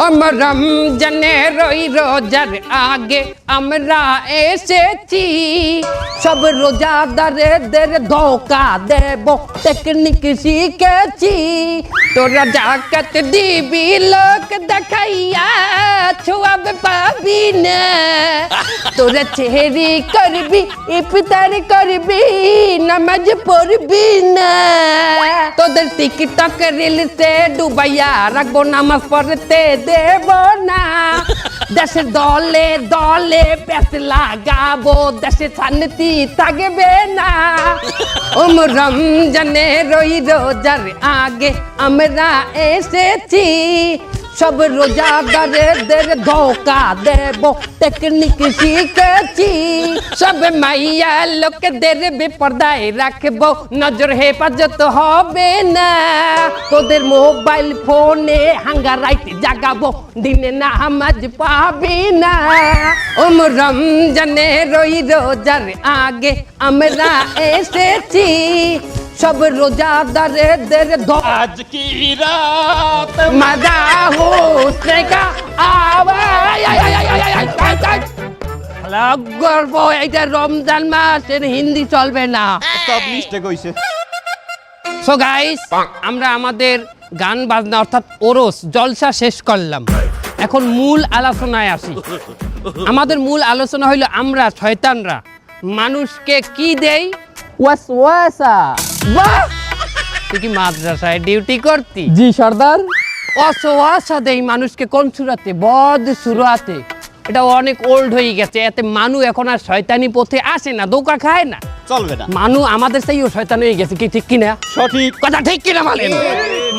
আমার রমজানের ওই রোজার আগে আমরা এসেছি, সব রোজাদারদের ধোকা দেব টেকনিক শিখেছি। তোরা জাকাত দিবি লোক দেখাইয়া ছোয়াব পাবি না, তোরা চেহারি করবি ইফতার করবি নামাজ পড়বি না, তোদের টিকটক রিলসে ডুবাইয়া রাখবো নামাজ পড়তে দেব না। দেশের দলে দলে প্যাস লাগাবো, দেশে শান্তি থাকবে না। রমজানের ওই রোজার আগে আমরা এসেছি, সব রোজাদারদের ধোকা দেব টেকনিক শিখেছি। সব মাইয়া লোকদের বেপরদায় রাখবো, নজর হেফাজত হবে না। তোদের মোবাইল ফোনে হাঙ্গা রাইট জাগাবো, দিনে নামাজ পাবি না। রমজানের ওই রোজার আগে আমরা এসেছি, সব রোজাদারদের আজ কি রাত মজা হোসেকা গর্ব। এইটা রমজান মাস, এর হিন্দি চলবে না। সব মিস্টেক হইছে। সো গাইস, আমরা আমাদের গান বাজনা অর্থাৎ ওরস জলসা শেষ করলাম। এখন মূল আলোচনায় আসি। আমাদের মূল আলোচনা হইল আমরা শয়তানরা মানুষকে কি দেই? ওয়াসওয়াসা। বাহ, তুই কি মাদ্রাসায় ডিউটি করতি? জি সর্দার। ওয়াসওয়াসা দেই মানুষকে কোন সুরাতে? বদ সুরাতে। এটা অনেক ওল্ড হয়ে গেছে, এতে মানু এখন আর শয়তানি পথে আসে না, ধোঁকা খায় না, চলবে না। মানু আমাদের চেয়েও শয়তান হয়ে গেছে। কি ঠিক কিনা? সঠিক কথা ঠিক কিনা বলেন?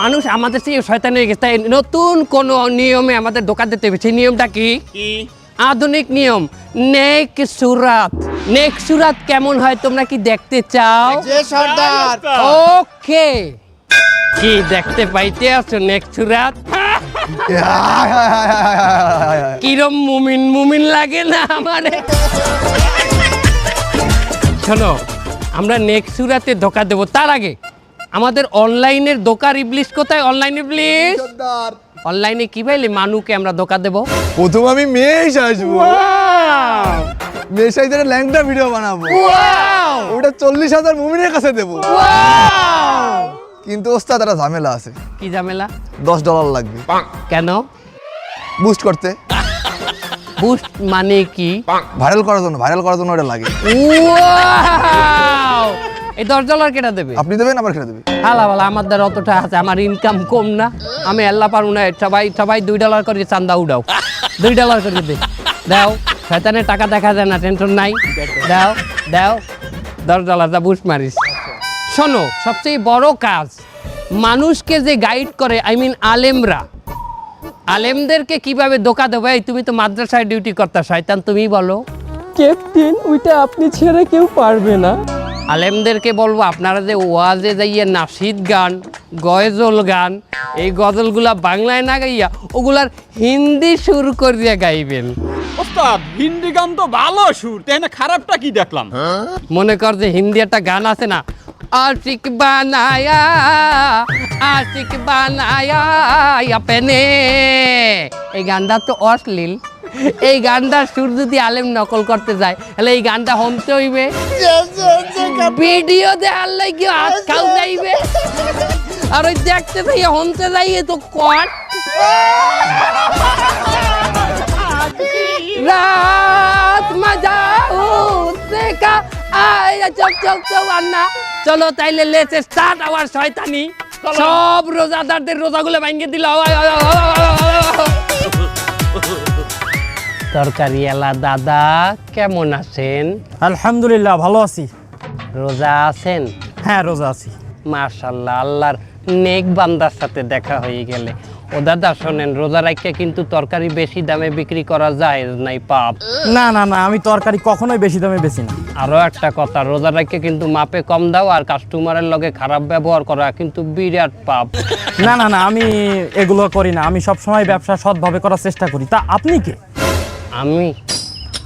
মানুষ আমাদের চেয়েও শয়তান হয়ে গেছে, তাই নতুন কোন নিয়মে আমাদের ধোঁকা দিতে হবে। সেই নিয়মটা কি? আধুনিক নিয়ম, নেক সুরাত। নেক সুরাত কেমন হয় তোমরা কি দেখতে চাও? যে সর্দার। ওকে, কি দেখতে পাইতে আছো নেক সুরাত? কিরম মুমিন মুমিন লাগে না আমারে? শোনো, আমরা নেক্সট সুরাতে ধোকা দেব, তার আগে আমাদের অনলাইনের ধোকার ইবলিশ কোথায়? অনলাইন ইবলিশ অনলাইনে কি পাইলে মানুকে আমরা ধোকা দেব? প্রথম আমি মেশ আসবো, মেশ আইতে ল্যাংটা ভিডিও বানাবো, ওটা 40,000 মুমিনের কাছে দেবো। কিন্তু ওস্তাদ একটা ঝামেলা আছে। কি ঝামেলা? $10 লাগবে। কেন? বুস্ট করতে। বুস্ট মানে কি? ভাইরাল করার জন্য ওটা লাগে। এই $10 কেটা দেবে? আপনি দেবেন, আবার কেটে দেবে। হালা ভালা, আমার দ্বারা অতটা আছে, আমার ইনকাম কম না, আমি আল্লাহ পারবো না। সবাই $2 করে চান্দা উঠাও, $2 করে দে, দাও। শয়তানের টাকা দেখা যায় না, টেনশন নাই, দাও দাও। $10 দা বুস্ট মারিস। শোনো, সবচেয়ে বড় কাজ মানুষকে যে গাইড করে, আই মিন আলেমরা, আলেমদেরকে কিভাবে ধোকা দেবো? এই তুমি তো মাদ্রাসায় ডিউটি করতা, শয়তান তুমি বলো। ক্যাপ্টেন, ওইটা আপনি ছেড়ে কেউ পারবে না। আলেমদেরকে বলবো আপনারা যে ওয়াজে যাইয়া নাশিদ গান, গজল গান, এই গজলগুলা বাংলায় না গাইয়া ওগুলার হিন্দি সুর করিয়া গাইবেন। ওস্তাদ, হিন্দি গান তো ভালো সুর, তাই না? খারাপটা কি দেখলাম? মনে কর যে হিন্দি একটা গান আছে না, আশিক বানায়া আশিক বানায়া আপনে, এই গানটা তো অশ্লীল। এই গানটার সুর যদি আলেম নকল করতে যায়, তাহলে এই গানটা হমতে হইবে, ভিডিও দেখার লাগি হাত খাও যাইবে, আর ওই দেখতে যাই হমতে যাইয়ে তো কট। রাত মজা দেখা আয় চক চক চক আন্না। চলো তাইলে লেটস স্টার্ট আওয়ার শয়তানি। সব রোজাদারদের রোজাগুলো ভাঙিয়ে দিল। তরকারি এলা দাদা, কেমন আছেন? আলহামদুলিল্লাহ, ভালো আছি। রোজা আছেন? হ্যাঁ, রোজা আছি। মাশাআল্লাহ, আল্লাহর নেক বান্দার সাথে দেখা হয়ে গেলে। ও দাদা শোনেন, রোজা রাখতে কিন্তু তরকারি বেশি দামে বিক্রি করা যায় নাই, পাপ। না না না, আমি তরকারি কখনোই বেশি দামে বেচি না। আরো একটা কথা, রোজা রাখতে কিন্তু মাপে কম দাও, আর কাস্টমারের লগে খারাপ ব্যবহার করা কিন্তু বিরাট পাপ। না না না, আমি এগুলো করি না। আমি সবসময় ব্যবসা সৎভাবে করার চেষ্টা করি। তা আপনি কে? আমি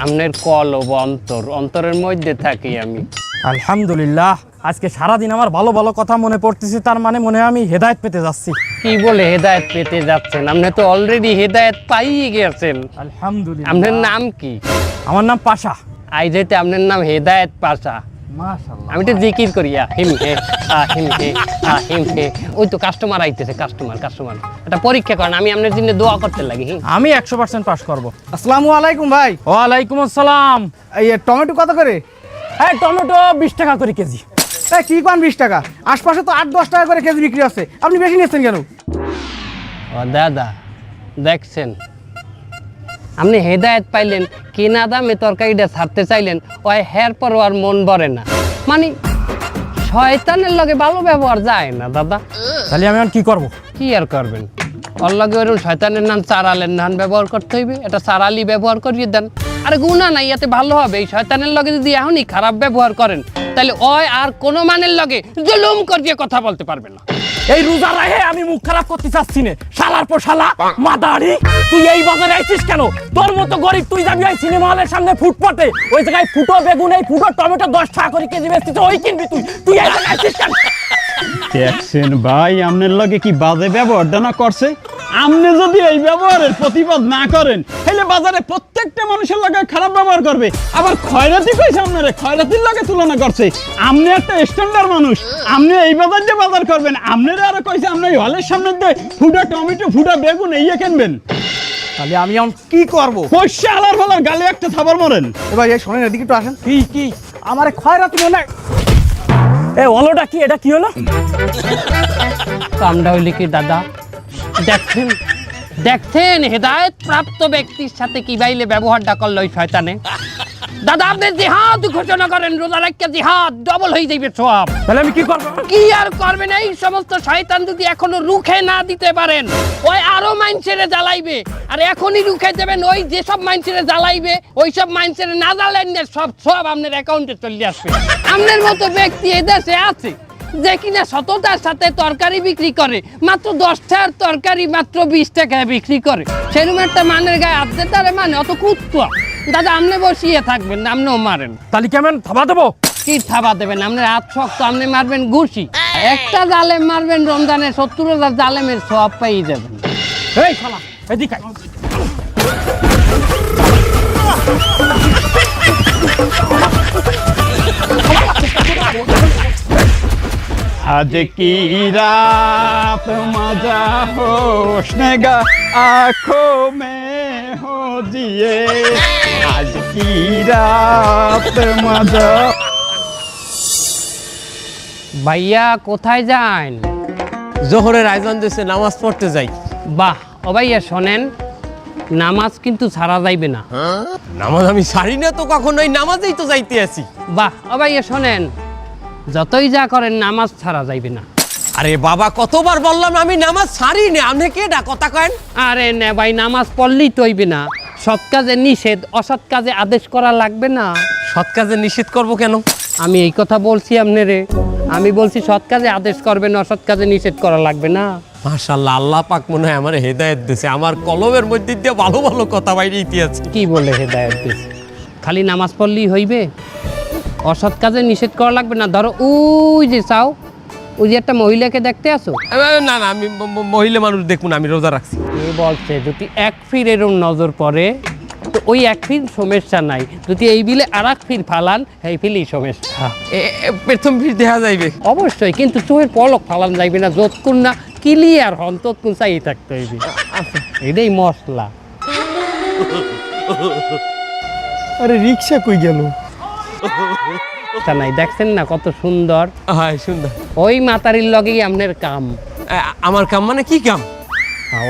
আপনার কলব অন্তর, অন্তরের মধ্যে থাকি আমি। আলহামদুলিল্লাহ, আজকে সারাদিন আমার ভালো ভালো কথা মনে পড়তেছে, তার মানে মনে হয় আমি হেদায়েত পেতে যাচ্ছি। কি বলে হেদায়েত পেতে যাচ্ছেন? আপনি তো অলরেডি হেদায়েত পাইয়ে গেছেন। আলহামদুলিল্লাহ। আপনার নাম কি? আমার নাম পাশা। আই যেতে আপনার নাম হেদায়েত পাশা। মাশাআল্লাহ। আমি তো জিকির করি হিম হে হিম হে হিম হে। ওই তো কাস্টমার আইতেছে, কাস্টমার এটা পরীক্ষা করেন, আমি আপনার জন্য দোয়া করতে লাগি। আমি 100% পাস করব। আসসালামু আলাইকুম ভাই। ওয়ালাইকুম আসসালাম। এই টমেটো কত করে? হ্যাঁ, টমেটো 20 টাকা করে কেজি। এই কি কোন 20 টাকা? আশপাশে তো 8-10 টাকা করে কেজি বিক্রি হচ্ছে, আপনি বেশি নিচ্ছেন কেন? ও দাদা, দেখছেন আপনি হেদায়েত পাইলেন, কেনা দামে তরকারিটা ছাড়তে চাইলেন, ওই হের পর আর মন ভরে না। মানে শয়তানের লগে ভালো ব্যবহার যায় না দাদা। তাহলে আমি এখন কি করব? কি আর করবেন? ওর লগে ওরকম শয়তানের নাম চারালের নাম ব্যবহার করতে হইবে, এটা চারালি ব্যবহার করিয়ে দেন। আরে গুণা নাই, এতে ভালো হবে। এই শয়তানের লগে যদি এখনই খারাপ ব্যবহার করেন, তাহলে ওই আর কোনো মানের লগে জুলুম করিয়ে কথা বলতে পারবে না। এই রোজা রাহে আমি মুখ খারাপ করতে চাচ্ছি না। শালার পর শালা মাদারি, তুই এই বাজারে আইছিস কেন? তোর মতো গরিব তুই যাবি ওই সিনেমা হলের সামনে ফুটপাতে, ওই জায়গায় ফুটো বেগুন, এই ফুটো টমেটো 10 টাকা করে কেজি বেচতিস, ওই কিনবি তুই? তুই এই জায়গায় আইছিস কেন? দেখছেন ভাই, আপনার লগে কি বাজে ব্যবহারটা না করছে। আপনি যদি এই ব্যবহারের প্রতিবাদ না করেন, তাহলে বাজারে প্রত্যেকটা মানুষের লগে খারাপ ব্যবহার করবে। আবার খয়রাতি কইছে আপনারে, খয়রাতির লগে তুলনা করছে। আপনি একটা স্ট্যান্ডার্ড মানুষ, আপনি এই বাজার দিয়ে বাজার করবেন। আপনারা আরো কইছে আপনি এই হলের সামনে দিয়ে ফুটা টমেটো, ফুটা বেগুন এই কিনবেন। তাহলে আমি এখন কি করব? পয়সা আলার ফলার গালে একটা থাবার মরেন। ভাই এই শোনেন, এদিকে একটু আসেন। কি আমার খয়রাতি মনে হয়। এ হলোটা কি? এটা কি হলো? কামটা হইলে কি দাদা? দেখছেন হেদায়েত প্রাপ্ত ব্যক্তির সাথে কি বাইলে ব্যবহারটা করলো ওই শয়তানে। দাদা আপনি জিহাদ ঘোষণা করেন, রোজা রাখতে জিহাদ ডবল হয়ে যাবে সব। তাহলে আমি কি করব? কি আর করবেন? এই সমস্ত শয়তান যদি এখনো রুখে না দিতে পারেন, ওই আরো মাইনছেড়ে জ্বালাইবে। আর এখনই রুখে দেবেন, ওই যেসব মাইনছেড়ে জ্বালাইবে, ওই সব মাইনছেড়ে না জ্বালেন না, সব আপনার অ্যাকাউন্টে চলে আসবে। আপনার মতো ব্যক্তি এই দেশে আছে যে কিনা সততার সাথে তরকারি বিক্রি করে, মাত্র 10 টাকার তরকারি মাত্র 20 টাকায় বিক্রি করে। সেরকম একটা মানের গায়ে হাত দিতে পারে, মানে অত কুত্তা। দাদা আপনি বসিয়ে থাকবেন না, আপনিও মারেন। তাহলে কেমন থাবা দেবো? কি থাবা দেবেন? আপনার হাত শক্ত, আপনি মারবেন ঘুষি। একটা জালেম মারবেন রমজানে 70,000 জালেমের সওয়াব পেয়ে যাবেন। এই শালা এদিকে আয়। आज की रात मजा होशनेगा आँखों में हो जिए आज की रात मजा। ভাইয়া কোথায় যান? জোহরের আয়োজন দিয়েছে, নামাজ পড়তে যাই। বাহ, ও ভাইয়া শোনেন, নামাজ কিন্তু ছাড়া যাইবে না। নামাজ আমি ছাড়ি না তো, কখনোই নামাজেই তো যাইতে আছি। বাহ, ও ভাইয়া শোনেন, যতই যা করেন নামাজ ছাড়া যাইবে না। আরে বাবা, কতবার বললাম আমি নামাজ ছাড়ি না, আপনি কেডা কথা কেন? আরে না ভাই, নামাজ পড়লেই তো হইবে না। সৎ কাজে নিষেধ, অসৎ কাজে আদেশ করা লাগবে না। সৎ কাজে নিষেধ করব কেন? আমি এই কথা বলছি আপনারে, আমি বলছি সৎ কাজে আদেশ করবেন, অসৎ কাজে নিষেধ করা লাগবে না। মাশাআল্লাহ, আল্লাহ পাক মনে হয় আমার হেদায়েত দিয়েছে। আমার কলমের মধ্যে দিয়ে ভালো ভালো কথা বাইরে আছে। কি বলে হেদায়েত দিয়েছে? খালি নামাজ পড়লেই হইবে? অসৎ কাজে নিষেধ করা লাগবে না। ধরো ওই যে চাও, ওই যে একটা মহিলাকে দেখতে আসো। না না, আমি মহিলা মানুষ দেখুন, আমি রোজা রাখছি। এ বলছে যদি এক ফির এরম নজর পড়ে, তো ওই এক ফির সমস্যা নাই, যদি এই বিলে আর এক ফির ফালান, এই ফিলই সমস্যা। প্রথম ভিড় দেখা যাইবে অবশ্যই, কিন্তু চোখের পলক ফালান যাইবে না, যতক্ষণ না ক্লিয়ার হন ততক্ষণ চাই থাকতে হইবে। এটাই মশলা। আরে রিকশা কই গেল? তা নাই, দেখছেন না কত সুন্দর? হ্যাঁ সুন্দর। ওই মাতারির লগেই আপনার কাম। আমার কাম মানে কি কাম?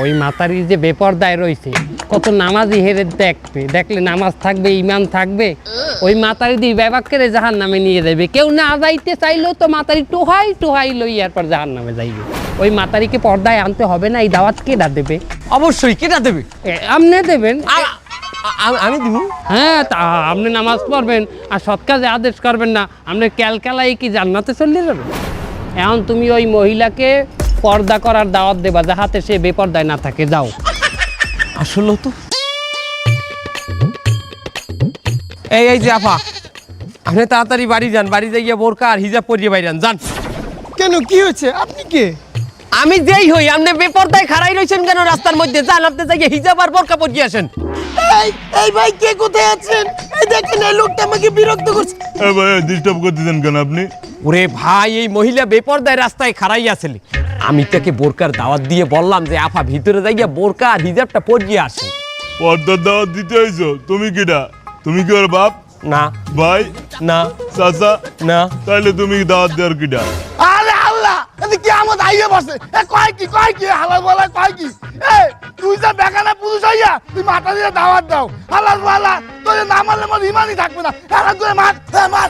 ওই মাতারির যে বেপরদায় রয়েছে, কত নামাজি হেরে দেখবে, দেখলে নামাজ থাকবে, ইমান থাকবে। ওই মাতারি দিয়ে ব্যবাকের জাহান নামে নিয়ে যাবে। কেউ না যাইতে চাইলেও তো মাতারি টোহাই টোহাই লই এরপর জাহান নামে যাইবে। ওই মাতারিকে পর্দায় আনতে হবে না। এই দাওয়াত কেডা দেবে? অবশ্যই কেটা দেবে? আপনি দেবেন। আমি দিব? হ্যাঁ, তা আপনি নামাজ পড়বেন আর সৎ কাজে আদেশ করবেন না, আপনি ক্যালকালাই কি জান্নাতে চলে যাবেন? এখন তুমি ওই মহিলাকে পর্দা করার দাওয়াত দেবা, যাহাতে সে বেপর্দায় না থাকে। যাও। আসলে তো এই যে আপা, আপনি তাড়াতাড়ি বাড়ি যান, বাড়ি যাইয়া বোরকা আর হিজাব পরিয়ে বাইরে যান। কেন কি হয়েছে? আপনি কে? আমি যেই হই, আপনি বেপরদায় খাড়াই রইছেন কেন রাস্তার মধ্যে? যান, আপনি যাইয়া হিজাব আর বোরকা পরিয়ে আসেন। এই ভাই কে কোথায় আছেন? এই দেখেন এই লোকটা আমাকে বিরক্ত করছে। এ ভাই ডিস্টার্ব করতেছেন কেন আপনি? ওরে ভাই, এই মহিলা বেপরদায় রাস্তায় খাড়াই আছিল। আমি তাকে বোরকার দাওয়াত দিয়ে বললাম যে আফা ভিতরে যাইয়া বোরকা আর হিজাবটা পরিয়ে আসেন। পর্দার দাওয়াত দিতে হইছো? তুমি কিডা? তুমি কি ওর বাপ, না ভাই, না চাচা? না। তাইলে তুমি দাওয়াত দেওয়ার কিডা? আরে আল্লাহ, এদিকে কি আমার আইয়ে বসে? এ কয় কি হালাল বলা কয় কি? এ তুই যে বেগানা পুরুষ হইয়া তুই মাথা দিয়ে দাওয়াত দাও। হালাল বলা তুই না মারলে আমার ইমানই থাকবে না। হালাল করে মার, মার।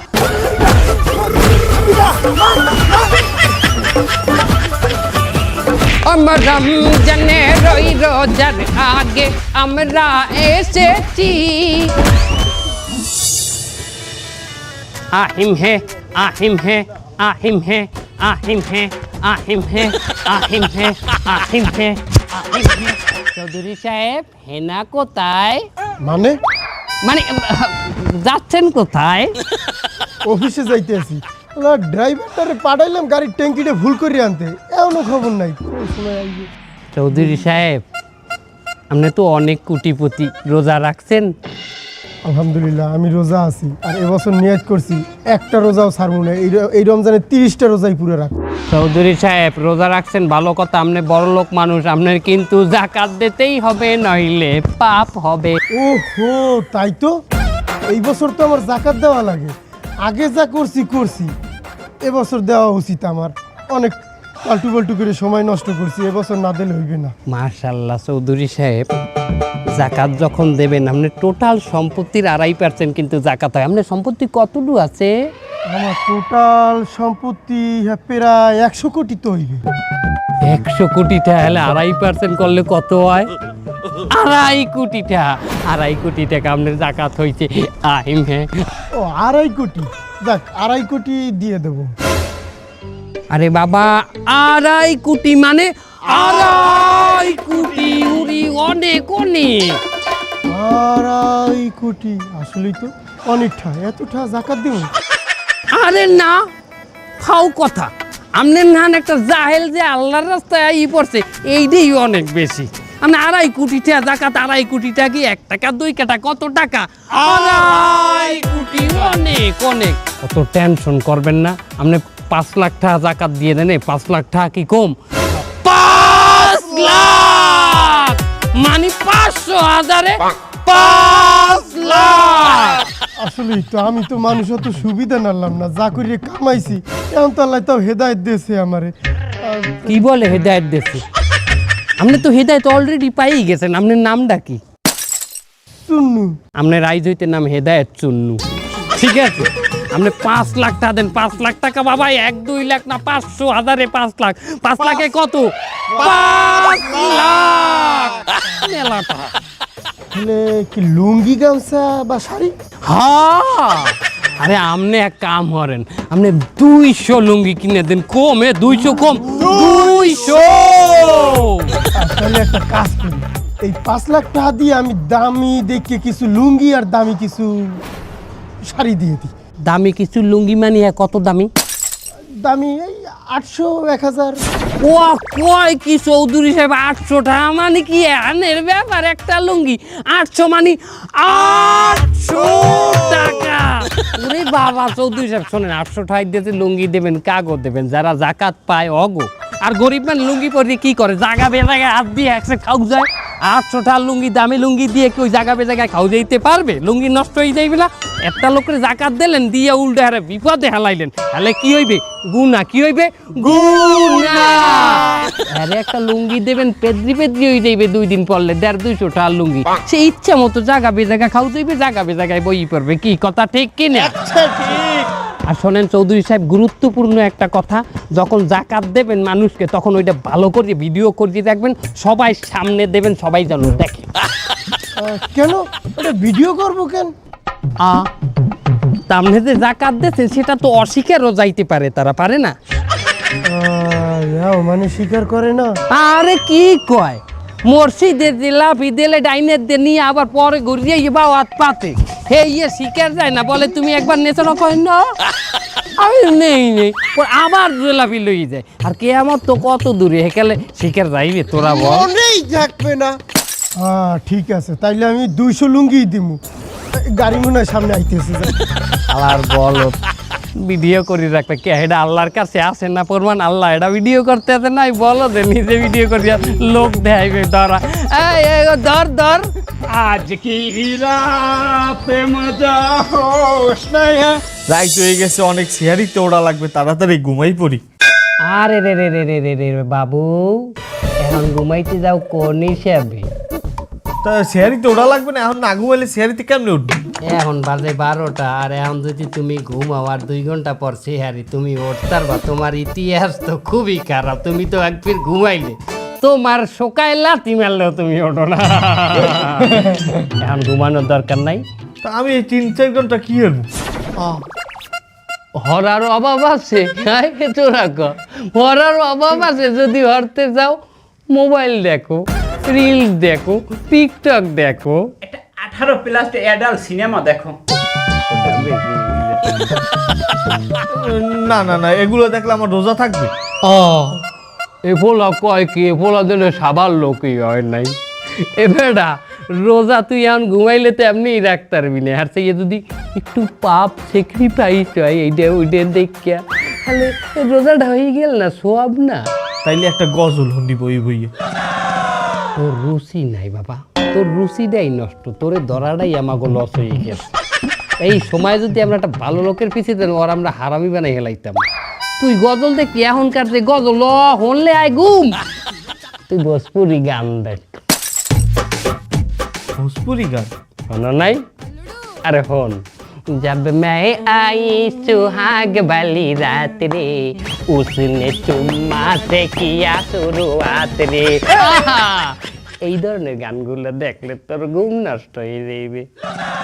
আমার রমজানে রই রোজার আগে আমরা এসেছি। আহিম হে আহিম হে আহিম হে আহিম হে আহিম হে আহিম হে আহিম হে আহিম হে। চৌধুরী সাহেব, হেনা কোথায়? মানে মানে যাচ্ছেন কোথায়? অফিসে যাইতে আছি। ড্রাইভারটারে পাঠাইলাম গাড়ির ট্যাঙ্কিটা ভুল করে আনতে, এমনও খবর নাই কোন সময় আইবে। চৌধুরী সাহেব, আপনি তো অনেক কোটিপতি, রোজা রাখছেন? আলহামদুলিল্লাহ আমি রোজা আছি, আর এবছর নিয়ত করছি একটা রোজাও ছাড়বো না। এই রমজানে 30টা রোজাই পুরো রাখবো। চৌধুরী সাহেব, রোজা রাখছেন ভালো কথা, আপনি বড় লোক মানুষ, আপনার কিন্তু জাকাত দিতেই হবে, নইলে পাপ হবে। ওহো, তাই তো। এই বছর তো আমার জাকাত দেওয়া লাগে। আগে যা করছি এবছর দেওয়া উচিত আমার। অনেক পাল্টু পাল্টু করে সময় নষ্ট করছি, এবছর না দিলে হইবে না। মাশাআল্লাহ চৌধুরী সাহেব, জাকাত যখন দেবেন আপনি টোটাল সম্পত্তির 2.5% কিন্তু জাকাত হয়। আপনার সম্পত্তি কতটুকু আছে? আমার টোটাল সম্পত্তি প্রায় 100 কোটি তো হইবে। 100 কোটি টাকা হলে 2.5% করলে কত হয়? 2.5 কোটি টাকা। 2.5 কোটি টাকা আপনার জাকাত হয়েছে। আহিম হ্যাঁ। ও 2.5 কোটি, যাক 2.5 কোটি দিয়ে দেবো। আরে বাবা, 2.5 কোটি মানে 2.5 কোটি, উরি অনেক অনেক। 2.5 কোটি আসলেই তো অনেকটা। এতটা জাকাত দেবো? আরে না, ফাও কথা। আপনার নান একটা জাহেল যে আল্লাহর রাস্তায় পড়ছে, এইটাই অনেক বেশি। আপনি 2.5 কোটি টাকা জাকাত, 2.5 কোটি টাকা কি 1 টাকা 2 টাকা কত টাকা? 2.5 কোটি অনেক অনেক। অত টেনশন করবেন না, আপনি 5 লাখ টাকা জাকাত দিয়ে দেন। 5 লাখ টাকা কি কম? 5 লাখ মানে 500 হাজারে 5 লাখ। আসলেই তো আমি তো মানুষ অত সুবিধা নালাম না, যা করিয়ে কামাইছি এখন তো আল্লাহ তাও হেদায়েত দিয়েছে আমারে। কি বলে হেদায়েত দিয়েছে? আপনি তো হেদায়েত অলরেডি পাই গেছেন। আপনার নামটা কি? চুন্নু। আপনার রাইজ হইতে নাম হেদায়েত চুন্নু, ঠিক আছে? আপনি 5 লাখ টাকা দেন। 5 লাখ টাকা বাবা, 1-2 লাখ না, 500 হাজারে 5 লাখ। 5 লাখে কত? 5 লাখ। মেলা টাকা। তাহলে কি লুঙ্গি গামছা বা শাড়ি? হ্যাঁ, আরে আপনি এক কাম করেন, আপনি 200 লুঙ্গি কিনে দেন। কমে 200 কম 200। তাহলে একটা কাজ করি, এই 5 লাখ টাকা দিয়ে আমি দামি দেখে কিছু লুঙ্গি আর দামি কিছু শাড়ি দিয়ে দিই। দামি কিছু লুঙ্গি মানে কত দামি? দামি এই 800 1000। ও কয় কি চৌধুরী সাহেব, 800 টাকা মানে কি আনের ব্যাপার? একটা লুঙ্গি 800 মানে 800 টাকা। ওরে বাবা চৌধুরী সাহেব, শোনেন, 800 টাকা দিতে লুঙ্গি দেবেন, কাগজ দেবেন, যারা জাকাত পায় অগো। আর গরিব মানে লুঙ্গি পরে কি করে? জাগা বেজাগায় হাত দিয়ে একসাথে খাও যায়। 800 টাকার লুঙ্গি, দামি লুঙ্গি দিয়ে কি ওই জাগা বেজাগায় খাও যাইতে পারবে? লুঙ্গি নষ্ট হয়ে যাইবে না? একটা লোকের জাকাত দিলেন, দিয়ে উল্টে হারে বিপদে হেলাইলেন, তাহলে কি হইবে? গুনাহ। কি হইবে? গুনাহ। আরে একটা লুঙ্গি দেবেন, পেদ্রি হয়ে যাইবে 2 দিন পরলে 150-200 টাকার লুঙ্গি। সে ইচ্ছা মতো জাগা বেজাগা খাও যাইবে, জাগা বেজাগায় বই পড়বে। কি কথা ঠিক কিনা? আর শোনেন চৌধুরী সাহেব, গুরুত্বপূর্ণ একটা কথা, যখন জাকাত দেবেন মানুষকে, তখন ওইটা ভালো করে ভিডিও করে রাখবেন, সবাই সামনে দেবেন, সবাই যেন দেখে। কেন ওটা ভিডিও করব কেন? সামনে যে জাকাত দিয়েছে সেটা তো অস্বীকারও যাইতে পারে, তারা পারে না। মানে স্বীকার করে না? আরে কি কয়, মসজিদের যে লাফি দিলে ডাইনের দিয়ে নিয়ে আবার পরে ঘুরিয়ে ইয়ে বাওয়াত পাতে হে ইয়ে শিকার যায় না বলে তুমি একবার নেছো না কই না আমি নেই পর আবার লাফি লই যায় আর কে আমার তো কত দূরে হেকালে শিকার যাইবে তোরা বল মনেই থাকবে না। হ্যাঁ ঠিক আছে, তাইলে আমি 200 লুঙ্গি দিমু। গাড়ি মনে হয় সামনে আইতেছে। আর বলো ভিডিও করি রাখবে কে এটা আল্লাহর কাছে আসে না প্রমাণ আল্লাহ এটা ভিডিও করতে আছে নাই বলো যে নিজে ভিডিও করিয়া লোক দেখাইবে ধরা এই ধর আজ কি রাতে মজা হোশ নাই হ্যাঁ। রাইট হয়ে গেছে, অনেক শেয়ারিতে ওড়া লাগবে, তাড়াতাড়ি ঘুমাই পড়ি। আরে রে রে রে রে রে রে বাবু এখন ঘুমাইতে যাও কোন হিসাবে তা শেয়ারিতে ওড়া লাগবে না, এখন না ঘুমাইলে শেয়ারিতে কেমনে উঠবে? এখন বাজে 12টা আর এখন যদি তুমি ঘুমাও আর 2 ঘন্টা পর সেহারি তুমি উঠতার বা তোমার ইতিহাস তো খুবই খারাপ তুমি তো একবার ঘুমাইলে তোমার সকালে লাথি মারলেও তুমি ওঠো না এখন ঘুমানোর দরকার নাই তা আমি এই 3-4 ঘন্টা কি করবো? হরার অভাব আছে তোরা হরার অভাব আছে যদি হরতে যাও মোবাইল দেখো রিল দেখো টিকটক দেখো 18+ অ্যাডাল্ট সিনেমা দেখো। না না না, এগুলো দেখলে আমার রোজা থাকবে। এ পোলা কয় কি এ পোলা যেন সাবার লোকই হয় নাই এ বেটা রোজা তুই এখন ঘুমাইলে তো এমনি রাখতে পারবি না আর সেই যদি একটু পাপ স্যাক্রিফাইস হয় এইটা ওইটা দেখিয়া তাহলে রোজাটা হয়ে গেল না সোয়াব না তাইলে একটা গজল শুনিব এই বইয়ে। তোর রুচি নাই বাবা তোর রুচিটাই নষ্ট তোরে ধরাটাই আমাকে লস হয়ে গেছে এই সময় যদি আমরা একটা ভালো লোকের পিছিয়ে দেন ওর আমরা হারামি বানাই হেলাইতাম তুই গজল দেখি এখনকার যে গজল হনলে আয় ঘুম তুই ভোজপুরি গান দেখ ভোজপুরি গান শোনো নাই अरे होन जब मैं आई सुहाग वाली रात रे उसने चुम्मा से किया शुरुआत रे এই ধরনের গানগুলো দেখলে তোর ঘুম নষ্ট হয়ে যাবে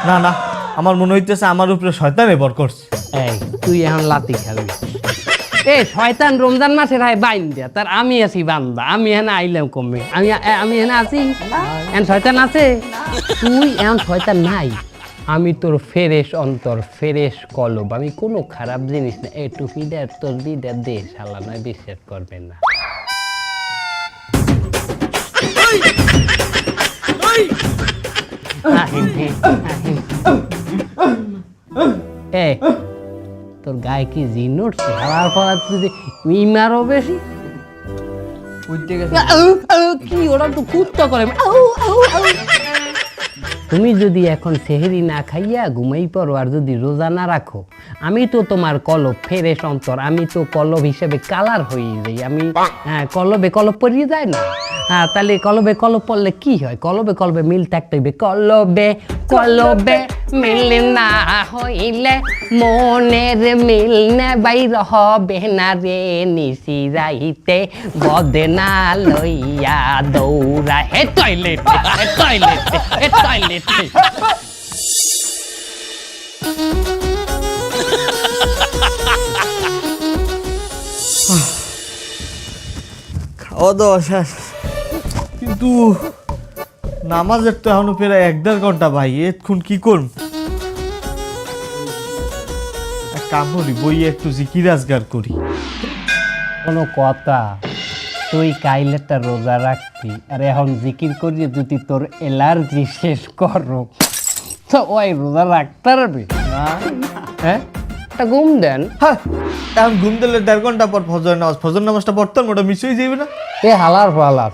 না না, আমার মনে হইতেছে আমার উপরে শয়তানে ভর করছে। এই তুই এখন লাতি খাবি এ শয়তান রমজান মাসের হয় বাইন দিয়া তার আমি আছি বান্দা আমি এখানে আইলাম কমে আমি এখানে আছি এখন শয়তান আছে তুই এখন শয়তান নাই আমি তোর ফেরেশ অন্তর ফেরেশ কলব আমি কোনো খারাপ জিনিস না এই টুপিটা তোর দিদা দে শালা নয় বিশ্বাস করবে না এ তোর গায়ে কি জিন উঠছে হাওয়ার ফলা তুই মিমারও বেশি কি ওরা তো কুত্তা করে তুমি যদি এখন সেহেরি না খাইয়া ঘুমাই পড়ো আর যদি রোজা না রাখো আমি তো তোমার কলব ফেরেশ অন্তর আমি তো কলব হিসেবে কালার হয়ে যাই আমি কলবে কলব পরিয়ে যায় না হ্যাঁ তাহলে কলবে কলব পড়লে কি হয় কলবে কলবে মিল থাকতে হবে কলবে কলবে মিল না হইলে মনের মিল না বাইর হবে না রে নিশি রাইতে বদনা লইয়া দৌড়া হে টয়লেটে হে টয়লেটে হে টয়লেটে খাওয়া দাওয়া শেষ, কিন্তু নামাজের তো এখনো প্রায় 1-1.5 ঘন্টা ভাই, এতক্ষণ কি করব? এক কাম করি, বইয়ে একটু জিকির আজগার করি। কোনো কথা তুই কাইলেটা রোজা রাখবি আর এখন জিকির করিয়ে যদি তোর অ্যালার্জি শেষ করো তো ওই রোজা রাখতে পারবি হ্যাঁ একটা ঘুম দেন হ্যাঁ, এখন ঘুম দিলে 1.5 ঘন্টা পর ফজর নামাজটা পড়তাম, ওটা মিস হয়ে যাবে না? এ হালার ফালার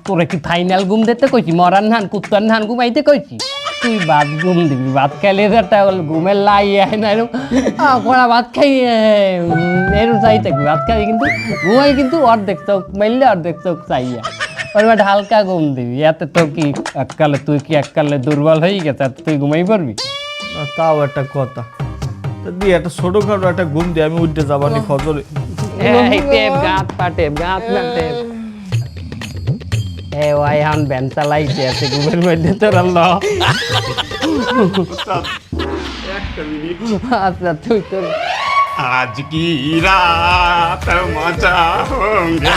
তোরে কি ফাইনাল ঘুম দিতে কইছি মরার ধান কুত্তার ধান ঘুমাইতে কইছি তুই ভাত ঘুম দিবি ভাত খাইলে একটা ঘুমের লাই আয় না এরকম কড়া ভাত খাই এরকম চাই থাকবি ভাত খাবি কিন্তু ঘুমাই কিন্তু অর্ধেক চোখ মারলে অর্ধেক চোখ চাইয়া ওর বাট হালকা ঘুম দিবি এতে তো কি এককালে তুই কি এককালে দুর্বল হয়ে গেছে তুই ঘুমাই পারবি না, তাও একটা কথা, দিয়ে একটা ছোটখাটো একটা ঘুম দিয়ে আমি উঠতে যাবানি ফজরে। টেপ গাঁত পাটে গাঁত না টেপ এ ওই এখন ভ্যান চালাইছে আছে ঘুমের মধ্যে তোর আচ্ছা তুই তোর আজ কি রাত মজা হোঙ্গে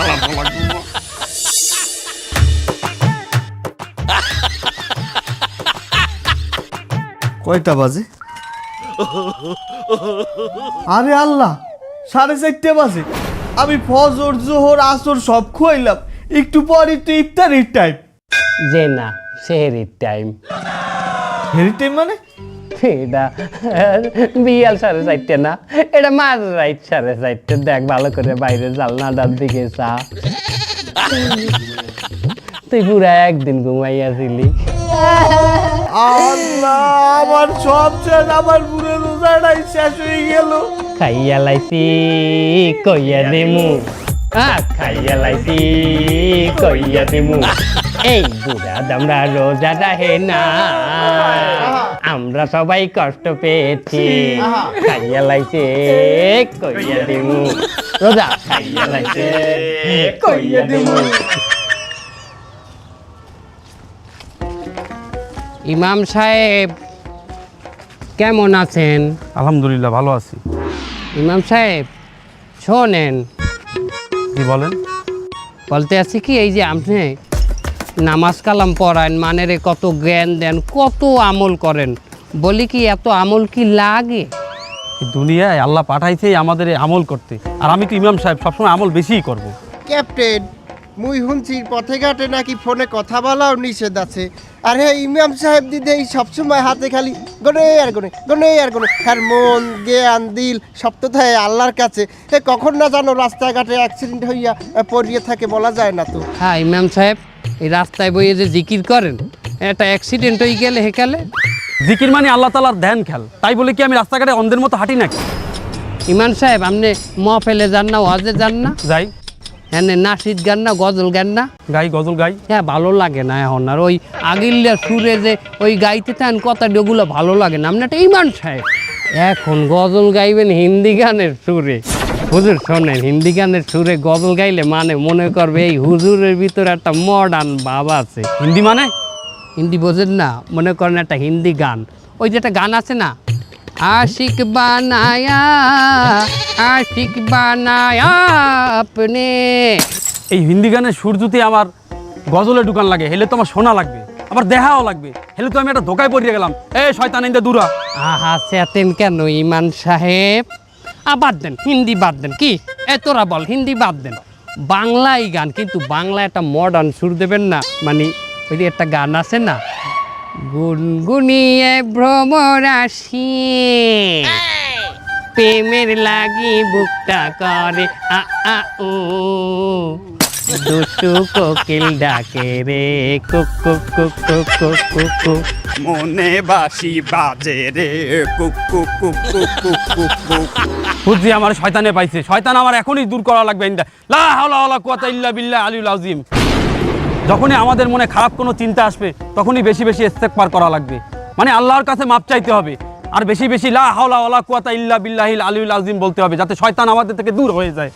কয়টা বাজে? আরে আল্লাহ, 4:30 বাজে। আমি ফজর জোহর আসর সব খুয়াইলাম, একটু পরই তো ইফতারির টাইম। যে না সেহেরির টাইম, হেরি টাইম মানে? এটা বিয়াল 4:30 না, এটা মাঝ রাইট 4:30। দেখ ভালো করে বাইরে জালনাটার দিকে চা। তুই পুরা একদিন ঘুমাইয়াছিলি। আল্লাহ, আমার সব শেষ, আমার পুরো রোজাটাই শেষ হয়ে গেল। খাইয়া লাইছি কইয়া দেমু, খাইয়া লাইছি কইয়া দেমু। এই বুড়া দামরা রোজাটা হে না, আমরা সবাই কষ্ট পেয়েছি। খাইয়া লাইছে কইয়া দেমু, রোজা খাইয়া লাইছে কইয়া দেমু। ইমাম সাহেব কেমন আছেন? আলহামদুলিল্লাহ ভালো আছি। ইমাম সাহেব শোনেন, কি বলেন? বলতে আছি কি, এই যে আপনি নামাজ কালাম পড়ান, মানেরে কত জ্ঞান দেন, কত আমল করেন, বলি কি এত আমল কি লাগে? এই দুনিয়ায় আল্লাহ পাঠাইছে আমাদের এই আমল করতে, আর আমি তো ইমাম সাহেব, সবসময় আমল বেশিই করব। ক্যাপ্টেন, মুই শুনছি পথে ঘাটে নাকি ফোনে কথা বলাও নিষেধ আছে। আর হ্যাঁ, ইমাম সাহেব দিদি এই সবসময় হাতে খালি গনে আর গনে, গনে আর গনে। হ্যাঁ, মন জ্ঞান দিল সব তো থাকে আল্লাহর কাছে। কখন না জানো রাস্তাঘাটে অ্যাক্সিডেন্ট হইয়া পড়িয়ে থাকে, বলা যায় না তো। হ্যাঁ ইমাম সাহেব, এই রাস্তায় বইয়ে যে জিকির করেন, একটা অ্যাক্সিডেন্ট হয়ে গেলে হেকালে। জিকির মানে আল্লাহ তাআলার ধ্যান খেল, তাই বলে কি আমি রাস্তাঘাটে অন্ধের মতো হাঁটি নাকি? ইমাম সাহেব আপনি মহফেলে যান না, ওয়াজে যান না? যাই, হ্যাঁ, নাসিদ গান না, গজল গান না? গাই, গজল গাই। হ্যাঁ, ভালো লাগে না এখন আর ওই আগিল্লা সুরে যে ওই গাইতে থাকেন কথা, ওগুলো ভালো লাগে না। আপনি একটা ইমাম সাহেব, এখন গজল গাইবেন হিন্দি গানের সুরে। হুজুর শোনেন, হিন্দি গানের সুরে গজল গাইলে মানে মনে করবে এই হুজুরের ভিতরে একটা মডার্ন ভাব আছে। হিন্দি মানে? হিন্দি বোঝেন না? মনে করেন একটা হিন্দি গান, ওই যে একটা গান আছে না, আশিক বানায়া, আশিক বানায়া আপনে। এই হিন্দি গানের সুর যদি আমার গজলে ঢুকান লাগে, হেলে তো আমার শোনা লাগবে, আবার দেখাও লাগবে, হেলে তো আমি একটা ধোকায় পড়িয়ে গেলাম। এই শয়তান ইন্দা দূরা। আহা চেতেন কেন ইমান সাহেব? বাদ দেন, হিন্দি বাদ দেন। কি তোরা বল, হিন্দি বাদ দেন, বাংলাই গান, কিন্তু বাংলা একটা মডার্ন সুর দেবেন না। মানে ওই যে একটা গান আছে না, গুনগুনিয়ে ভ্রমরাশি, প্রেমের লাগি বুকটা করে আ আ উ, দুষ্টু কোকিল ডাকে রে cook cook cook cook cook cook cook. মনে বাসি বাজে রে cook cook cook cook cook cook cook. বুঝছি আমার শয়তানে পাইছে, শয়তান আমার এখনই দূর করা লাগবে। ইন্দা লা হাওলা ওয়ালা কুওয়াতা ইল্লা বিল্লাহ আলিউল আযীম। যখনই আমাদের মনে খারাপ কোনো চিন্তা আসবে, তখনই বেশি বেশি ইস্তেগফার করা লাগবে, মানে আল্লাহর কাছে মাপ চাইতে হবে, আর বেশি বেশি লা হাওলা ওয়ালা কুওয়াতা ইল্লা বিল্লাহিল আলিউল আযীম বলতে হবে, যাতে শয়তান আমাদের থেকে দূর হয়ে যায়।